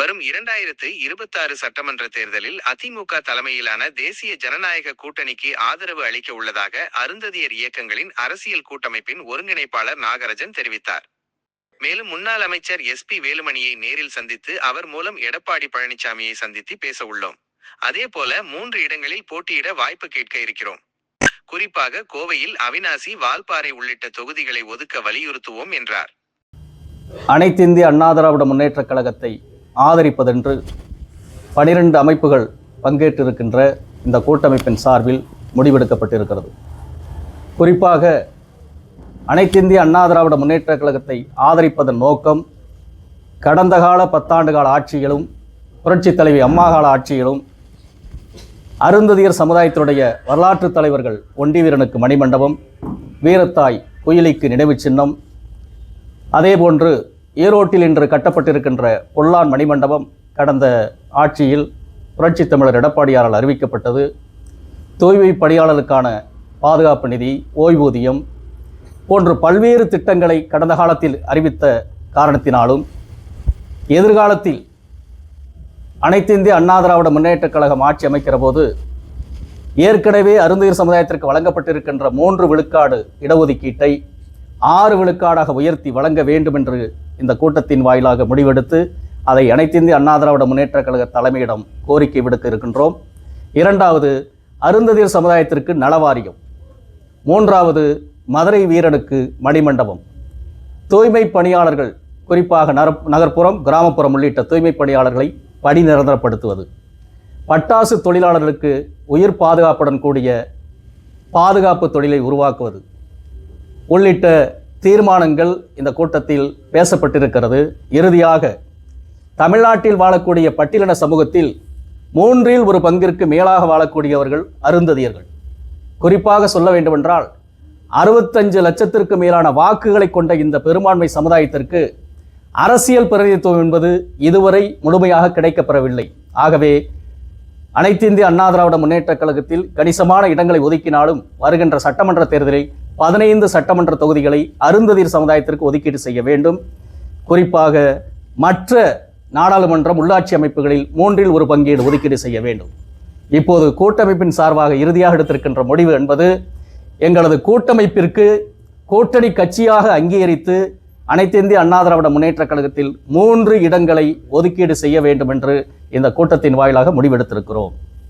வரும் 2026 சட்டமன்ற தேர்தலில் அதிமுக தலைமையிலான தேசிய ஜனநாயக கூட்டணிக்கு ஆதரவு அளிக்க உள்ளதாக அருந்ததியர் இயக்கங்களின் அரசியல் கூட்டமைப்பின் ஒருங்கிணைப்பாளர் நாகராஜன் தெரிவித்தார். மேலும் முன்னாள் அமைச்சர் SP வேலுமணியை நேரில் சந்தித்து அவர் மூலம் எடப்பாடி பழனிசாமியை சந்தித்து பேச உள்ளோம். அதேபோல 3 இடங்களில் போட்டியிட வாய்ப்பு கேட்க இருக்கிறோம். குறிப்பாக கோவையில் அவிநாசி, வால்பாறை உள்ளிட்ட தொகுதிகளை ஒதுக்க வலியுறுத்துவோம் என்றார். அனைத்திந்திய அண்ணா திராவிட முன்னேற்றக் கழகத்தை ஆதரிப்பதென்று 12 அமைப்புகள் பங்கேற்றிருக்கின்ற இந்த கூட்டமைப்பின் சார்பில் முடிவெடுக்கப்பட்டிருக்கிறது. குறிப்பாக அனைத்திந்திய அண்ணா திராவிட முன்னேற்றக் கழகத்தை ஆதரிப்பதன் நோக்கம் கடந்த கால 10 ஆண்டு கால ஆட்சியிலும் புரட்சித் தலைவி அம்மா கால ஆட்சியிலும் அருந்ததியர் சமுதாயத்தினுடைய வரலாற்று தலைவர்கள் ஒண்டிவீரனுக்கு மணிமண்டபம், வீரத்தாய் குயிலிக்கு நினைவு சின்னம், அதேபோன்று ஈரோட்டில் இன்று கட்டப்பட்டிருக்கின்ற பொல்லான் மணிமண்டபம் கடந்த ஆட்சியில் புரட்சித் தமிழர் எடப்பாடியாரால் அறிவிக்கப்பட்டது. தூய்மை பணியாளருக்கான பாதுகாப்பு நிதி, ஓய்வூதியம் போன்ற பல்வேறு திட்டங்களை கடந்த காலத்தில் அறிவித்த காரணத்தினாலும் எதிர்காலத்தில் அனைத்திந்திய அண்ணா திராவிட முன்னேற்றக் கழகம் ஆட்சி அமைக்கிற போது ஏற்கனவே அருந்ததியர் சமுதாயத்திற்கு வழங்கப்பட்டிருக்கின்ற 3 விழுக்காடு இடஒதுக்கீட்டை 6 விழுக்காடாக உயர்த்தி வழங்க வேண்டும் என்று இந்த கூட்டத்தின் வாயிலாக முடிவெடுத்து அதை அனைத்திந்திய அண்ணா திராவிட முன்னேற்றக் கழக தலைமையிடம் கோரிக்கை விடுத்து இருக்கின்றோம். 2வது அருந்ததியர் சமுதாயத்திற்கு நலவாரியம், 3வது மதுரை வீரனுக்கு மணிமண்டபம், தூய்மை பணியாளர்கள் குறிப்பாக நகர்ப்புறம், கிராமப்புறம் உள்ளிட்ட தூய்மை பணியாளர்களை பணி நிரந்தரப்படுத்துவது, பட்டாசு தொழிலாளர்களுக்கு உயிர் பாதுகாப்புடன் கூடிய பாதுகாப்பு தொழிலை உருவாக்குவது உள்ளிட்ட தீர்மானங்கள் இந்த கூட்டத்தில் பேசப்பட்டிருக்கிறது. இறுதியாக தமிழ்நாட்டில் வாழக்கூடிய பட்டியலின சமூகத்தில் 3இல் 1 பங்கிற்கு மேலாக வாழக்கூடியவர்கள் அருந்ததியர்கள். குறிப்பாக சொல்ல வேண்டுமென்றால் 65 லட்சத்திற்கு மேலான வாக்குகளை கொண்ட இந்த பெரும்பான்மை சமுதாயத்திற்கு அரசியல் பிரதிநிதித்துவம் என்பது இதுவரை முழுமையாக கிடைக்கப்பெறவில்லை. ஆகவே அனைத்திந்திய அண்ணா திராவிட முன்னேற்றக் கழகத்தில் கணிசமான இடங்களை ஒதுக்கினாலும் வருகின்ற சட்டமன்ற தேர்தலில் 15 சட்டமன்ற தொகுதிகளை அருந்ததியர் சமுதாயத்திற்கு ஒதுக்கீடு செய்ய வேண்டும். குறிப்பாக மற்ற நாடாளுமன்றம், உள்ளாட்சி அமைப்புகளில் 3இல் 1 பங்கீடு ஒதுக்கீடு செய்ய வேண்டும். இப்போது கூட்டமைப்பின் சார்பாக இறுதியாக எடுத்திருக்கின்ற முடிவு என்பது எங்களது கூட்டமைப்பிற்கு கூட்டணி கட்சியாக அங்கீகரித்து அனைத்திந்திய அண்ணா திராவிட முன்னேற்றக் கழகத்தில் 3 இடங்களை ஒதுக்கீடு செய்ய வேண்டும் என்று இந்த கூட்டத்தின் வாயிலாக முடிவெடுத்திருக்கிறோம்.